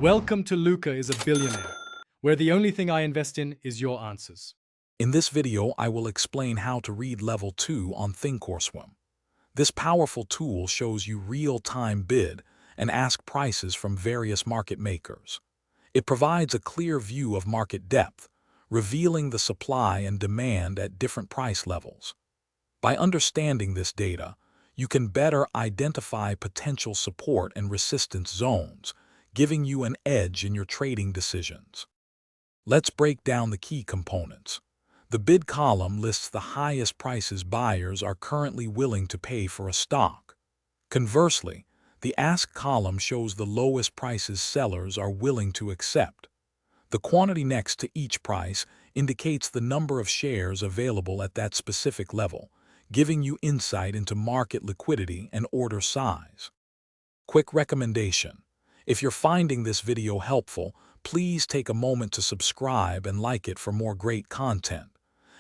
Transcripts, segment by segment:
Welcome to Luca is a Billionaire, where the only thing I invest in is your answers. In this video, I will explain how to read Level 2 on Thinkorswim. This powerful tool shows you real-time bid and ask prices from various market makers. It provides a clear view of market depth, revealing the supply and demand at different price levels. By understanding this data, you can better identify potential support and resistance zones, giving you an edge in your trading decisions. Let's break down the key components. The bid column lists the highest prices buyers are currently willing to pay for a stock. Conversely, the ask column shows the lowest prices sellers are willing to accept. The quantity next to each price indicates the number of shares available at that specific level, giving you insight into market liquidity and order size. Quick recommendation: if you're finding this video helpful, please take a moment to subscribe and like it for more great content.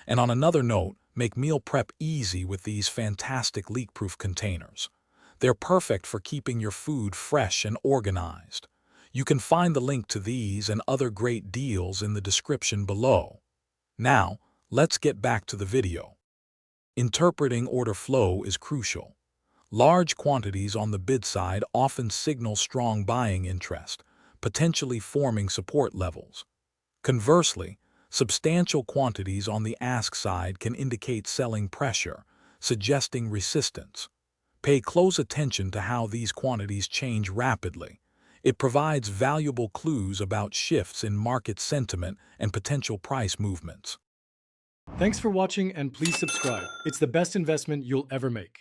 And on another note, make meal prep easy with these fantastic leak-proof containers. They're perfect for keeping your food fresh and organized. You can find the link to these and other great deals in the description below. Now, let's get back to the video. Interpreting order flow is crucial. Large quantities on the bid side often signal strong buying interest, potentially forming support levels. Conversely, substantial quantities on the ask side can indicate selling pressure, suggesting resistance. Pay close attention to how these quantities change rapidly. It provides valuable clues about shifts in market sentiment and potential price movements. Thanks for watching and please subscribe. It's the best investment you'll ever make.